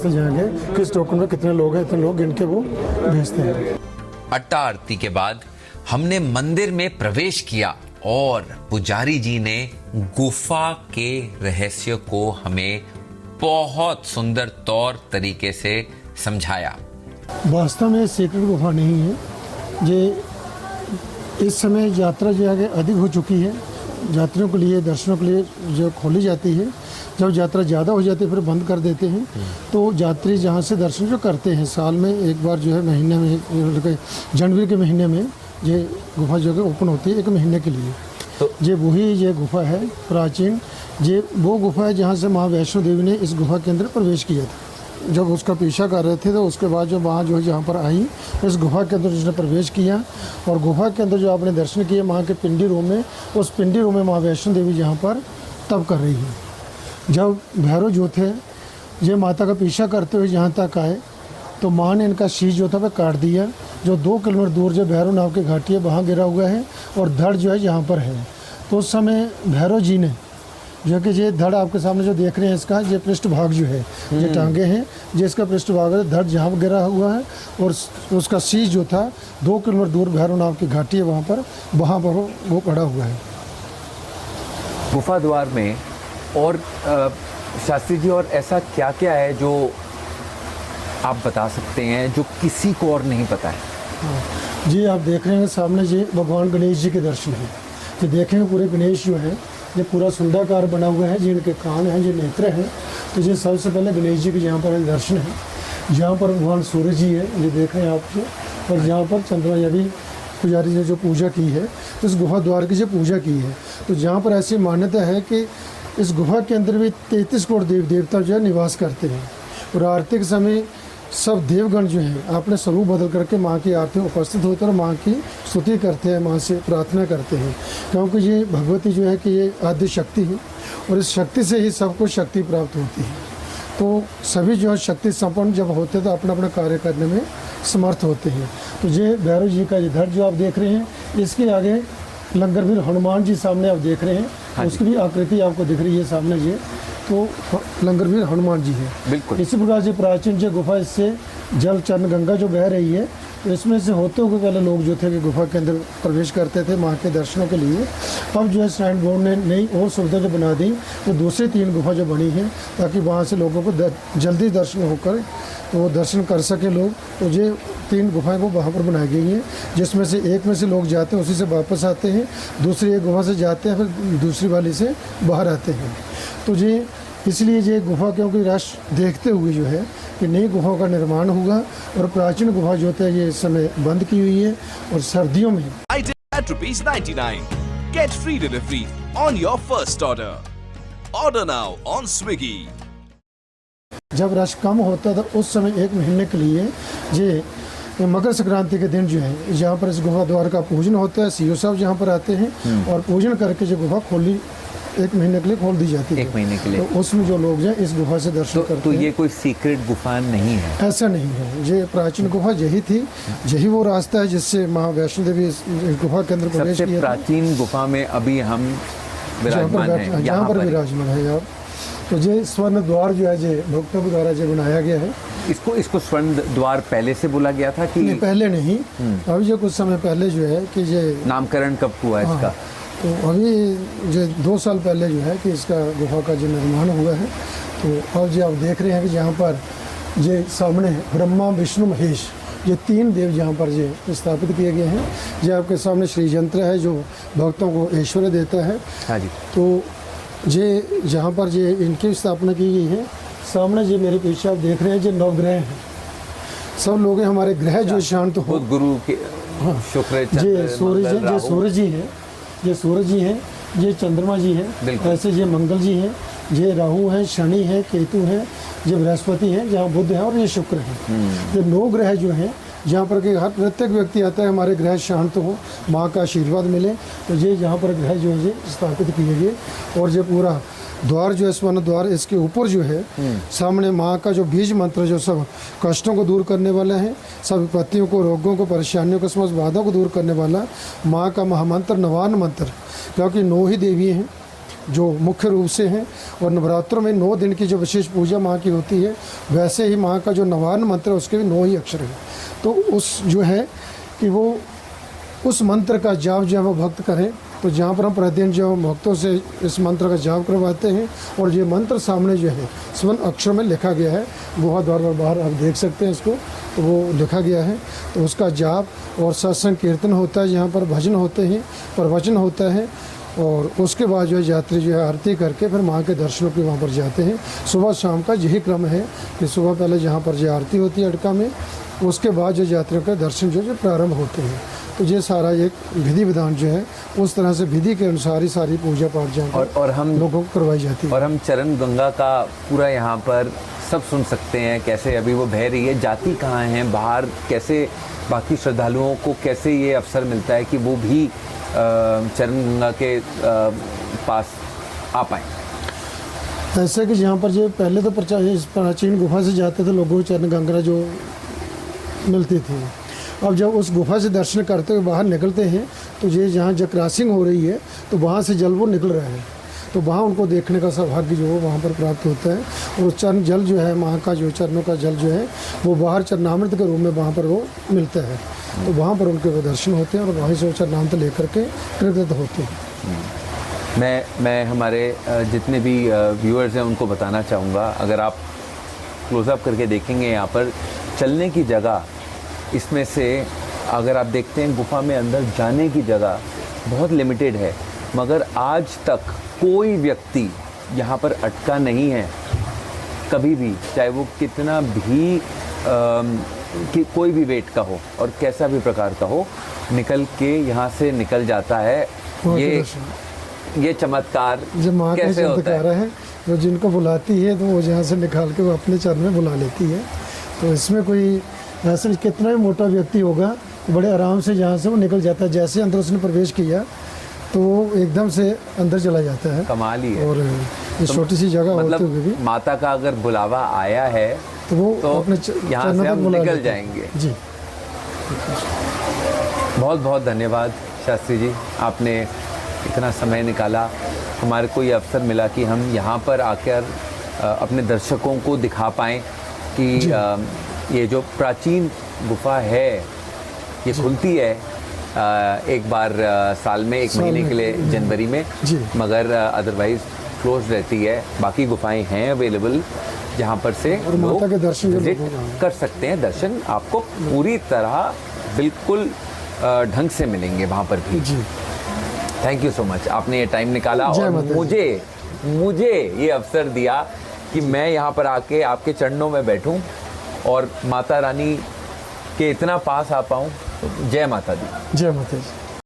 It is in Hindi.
जाएंगे किस टोकन में कितने लोग हैं, इतने लोग गिन के वो भेजते हैं। अट्टा आरती के बाद हमने मंदिर में प्रवेश किया और पुजारी जी ने गुफा के रहस्य को हमें बहुत सुंदर तौर तरीके से समझाया। वास्तव में सीक्रेट गुफा नहीं है। ये इस समय यात्रा जो है अधिक हो चुकी है, यात्रियों के लिए दर्शनों के लिए जो खोली जाती है। जब यात्रा ज़्यादा हो जाती है फिर बंद कर देते हैं। तो यात्री जहाँ से दर्शन जो करते हैं साल में एक बार जो है महीने में जनवरी के महीने में ये गुफा जो है ओपन होती है 1 महीने के लिए। तो ये वही ये गुफा है प्राचीन, ये वो गुफा है जहाँ से माँ वैष्णो देवी ने इस गुफा के अंदर प्रवेश किया था। जब उसका पीछा कर रहे थे तो उसके बाद जो वहाँ जो है जहाँ पर आई इस गुफा के अंदर उसने प्रवेश किया और गुफा के अंदर जो आपने दर्शन किए माँ के पिंडी रूम में, उस पिंडी रूम में माँ वैष्णो देवी जहाँ पर तब कर रही है। जब भैरव जो थे ये माता का पीछा करते हुए जहाँ तक आए तो माँ ने इनका शीश जो था वह काट दिया। जो 2 किलोमीटर दूर जो भैरव नाव की घाटी है वहाँ गिरा हुआ है और धड़ जो है यहाँ पर है। तो उस समय भैरव जी ने जो कि ये धड़ आपके सामने जो देख रहे हैं इसका ये पृष्ठभाग जो है ये टांगे हैं, जिसका पृष्ठभाग है धड़ जहाँ पर गिरा हुआ है और उसका शीश जो था 2 किलोमीटर दूर भैरव नाव की घाटी है वहाँ पर वो पड़ा हुआ है गुफा द्वार में। और शास्त्री जी और ऐसा क्या क्या है जो आप बता सकते हैं जो किसी को और नहीं पता है? जी आप देख रहे हैं सामने जी भगवान गणेश जी के दर्शन हैं। ये देखेंगे पूरे गणेश जो है ये पूरा सुंदराकार बना हुआ है, जिनके कान हैं, जो नेत्र हैं। तो ये सबसे पहले गणेश जी के यहाँ पर दर्शन है। जहाँ पर भगवान सूर्य जी है ये देख रहे हैं आप, और यहाँ पर चंद्रमा या भी पुजारी ने जो पूजा की है इस गुफा द्वार की जो पूजा की है। तो जहाँ पर ऐसी मान्यता है कि इस गुफा के अंदर भी 33 करोड़ देव देवता जो है निवास करते हैं और आरती के समय सब देवगण जो हैं अपने स्वरूप बदल करके माँ की आरती में उपस्थित होते हैं और माँ की स्तुति करते हैं, माँ से प्रार्थना करते हैं। क्योंकि ये भगवती जो है कि ये आद्य शक्ति है और इस शक्ति से ही सबको शक्ति प्राप्त होती है। तो सभी जो है शक्ति संपन्न जब होते हैं तो अपना अपना कार्य करने में समर्थ होते हैं। तो ये भैरव जी का ये धड़ जो आप देख रहे हैं, इसके आगे लंगरवीर हनुमान जी सामने आप देख रहे हैं, उसकी भी आकृति आपको दिख रही है सामने ये, तो लंगरवीर हनुमान जी है। बिल्कुल इसी प्रकार से प्राचीन जो गुफा, इससे जल चरण गंगा जो बह रही है, तो इसमें से होते हुए पहले लोग जो थे कि गुफा के अंदर प्रवेश करते थे माँ के दर्शनों के लिए। अब जो है श्राइन बोर्ड ने नई और सुविधा जो बना दी, तो दूसरी 3 गुफा जो बनी है ताकि वहाँ से लोगों को जल्दी दर्शन होकर तो वो दर्शन कर सके लोग। तो ये 3 गुफाएं वो वहाँ पर बनाई गई हैं, जिसमें से एक में से लोग जाते हैं उसी से वापस आते हैं, दूसरी एक गुफा से जाते हैं फिर दूसरी वाली से बाहर आते हैं। तो ये इसलिए ये गुफा क्योंकि राष्ट्र देखते हुए जो है कि नई गुफा का निर्माण हुआ और प्राचीन गुफा जो है ये इस समय बंद की हुई है और सर्दियों में ₹99. Get free delivery on your first order. Order now on Swiggy. जब रश कम होता था उस समय 1 महीने के लिए ये मकर संक्रांति के दिन जो है जहाँ पर इस गुफा द्वार का पूजन होता है, सीओ साहब जहाँ पर आते हैं और पूजन करके जो गुफा खोली 1 महीने के लिए खोल दी जाती है। 1 महीने के लिए तो उसमें जो लोग हैं इस गुफा से दर्शन करते हैं। तो ये कोई सीक्रेट गुफा नहीं है? ऐसा नहीं है, ये प्राचीन गुफा यही थी, यही वो रास्ता है जिससे माँ वैष्णो देवी इस गुफा के अंदर प्रवेश किया। सबसे प्राचीन गुफा में अभी हम विराजमान हैं, यहाँ पर विराजमान है आप। तो ये स्वर्ण द्वार जो है ये भक्तों के द्वारा जो बनाया गया है। इसको स्वर्ण द्वार पहले से बोला गया था कि नहीं, पहले नहीं, अभी जो कुछ समय पहले जो है कि ये नामकरण कब हुआ इसका? तो अभी जो 2 साल पहले जो है कि इसका गुफा का जो निर्माण हुआ है। तो अब जो आप देख रहे हैं कि यहाँ पर ये सामने ब्रह्मा विष्णु महेश ये 3 देव यहाँ पर ये स्थापित किए गए हैं। ये आपके सामने श्री यंत्र है जो भक्तों को ऐश्वर्य देता है। हाँ जी। तो ये जहाँ पर ये इनकी स्थापना की गई है। सामने ये मेरे पीछे आप देख रहे हैं ये 9 ग्रह हैं। सब लोग हमारे ग्रह जो शांत हो, गुरु के शुक्र, ये सूर्य जी, ये सूर्य जी है, ये सूरज जी हैं, ये चंद्रमा जी हैं, ऐसे ये मंगल जी हैं, ये राहु हैं, शनि है, केतु है, ये बृहस्पति है, जहाँ बुध है और ये शुक्र है। ये 9 ग्रह जो हैं जहाँ पर कि हर प्रत्येक व्यक्ति आता है हमारे ग्रह शांत हो, माँ का आशीर्वाद मिले। तो ये यहाँ पर ग्रह जो है ये स्थापित किए गए और ये पूरा द्वार जो है स्वर्ण द्वार, इसके ऊपर जो है सामने माँ का जो बीज मंत्र जो सब कष्टों को दूर करने वाला है, सब विपत्तियों को, रोगों को, परेशानियों को, समस्त बाधा को दूर करने वाला माँ का महामंत्र नवान मंत्र, क्योंकि 9 ही देवी हैं जो मुख्य रूप से हैं। और नवरात्रों में 9 दिन की जो विशेष पूजा माँ की होती है, वैसे ही माँ का जो नवान्न मंत्र है उसके भी 9 ही अक्षर हैं। तो उस जो है कि वो उस मंत्र का जाप जो है वो भक्त करें। तो जहाँ पर हम प्रतिदिन जो भक्तों से इस मंत्र का जाप करवाते हैं, और ये मंत्र सामने जो है स्वर्ण अक्षर में लिखा गया है, गुफा द्वार पर बाहर आप देख सकते हैं इसको, तो वो लिखा गया है। तो उसका जाप और सत्संग कीर्तन होता है, यहाँ पर भजन होते हैं, प्रवचन होता है, और उसके बाद जो है यात्री जो है आरती करके फिर माँ के दर्शनों के वहाँ पर जाते हैं। सुबह शाम का यही क्रम है कि सुबह पहले जहाँ पर जो आरती होती है अड़का में, उसके बाद जो यात्रियों के दर्शन जो प्रारंभ होते हैं। तो ये सारा एक विधि विधान जो है उस तरह से विधि के अनुसार ही सारी पूजा पाठ जहाँ और हम लोगों को करवाई जाती है। और हम चरण गंगा का पूरा यहाँ पर सब सुन सकते हैं, कैसे अभी वो बह रही है, जाती कहाँ हैं बाहर, कैसे बाकी श्रद्धालुओं को कैसे ये अवसर मिलता है कि वो भी चरण गंगा के पास आ पाएँ। ऐसे कि जहाँ पर जो पहले तो इस प्राचीन गुफा से जाते थे लोगों को चरण गंगा जो मिलती थी। अब जब उस गुफा से दर्शन करते हुए बाहर निकलते हैं तो ये जहाँ जब क्रॉसिंग हो रही है तो वहाँ से जल वो निकल रहा है, तो वहाँ उनको देखने का सौभाग्य जो है वहाँ पर प्राप्त होता है। और चरण जल जो है माँ का जो चरणों का जल जो है वो बाहर चरणामृत के रूप में वहाँ पर वो मिलता है। तो वहाँ पर उनके वो दर्शन होते हैं और वहीं से वो चरणामृत लेकर के कृतज्ञ होते हैं। मैं हमारे जितने भी व्यूअर्स हैं उनको बताना चाहूँगा, अगर आप क्लोज़अप करके देखेंगे यहाँ पर चलने की जगह, इसमें से अगर आप देखते हैं गुफा में अंदर जाने की जगह बहुत लिमिटेड है, मगर आज तक कोई व्यक्ति यहाँ पर अटका नहीं है कभी भी, चाहे वो कितना भी कि कोई भी वेट का हो और कैसा भी प्रकार का हो, निकल के यहाँ से निकल जाता है। ये चमत्कार जो माँ का कैसे होता चमत्कार है, वो जिनको बुलाती है तो वो यहाँ से निकाल के वो अपने चरण में बुला लेती है। तो इसमें कोई ऐसे कितना भी मोटा व्यक्ति होगा बड़े आराम से यहाँ से वो निकल जाता है। जैसे अंदर उसने प्रवेश किया तो वो एकदम से अंदर चला जाता है। कमाल ही है। और ये छोटी सी जगह होते हुए भी मतलब माता का अगर बुलावा आया है तो वो अपने यहाँ से हम निकल जाएंगे। जी, बहुत बहुत धन्यवाद शास्त्री जी, आपने इतना समय निकाला, हमारे को ये अवसर मिला कि हम यहाँ पर आकर अपने दर्शकों को दिखा पाएँ कि ये जो प्राचीन गुफा है ये खुलती है एक बार साल में, एक महीने के लिए जनवरी में, मगर अदरवाइज क्लोज रहती है। बाकी गुफाएं हैं अवेलेबल जहाँ पर से माता के दर्शन विजिट कर सकते हैं। दर्शन आपको पूरी तरह बिल्कुल ढंग से मिलेंगे वहाँ पर भी। थैंक यू सो मच, आपने ये टाइम निकाला और मुझे ये अवसर दिया कि मैं यहाँ पर आके आपके चरणों में बैठूं और माता रानी के इतना पास आ पाऊँ। जय माता दी। जय माता दी।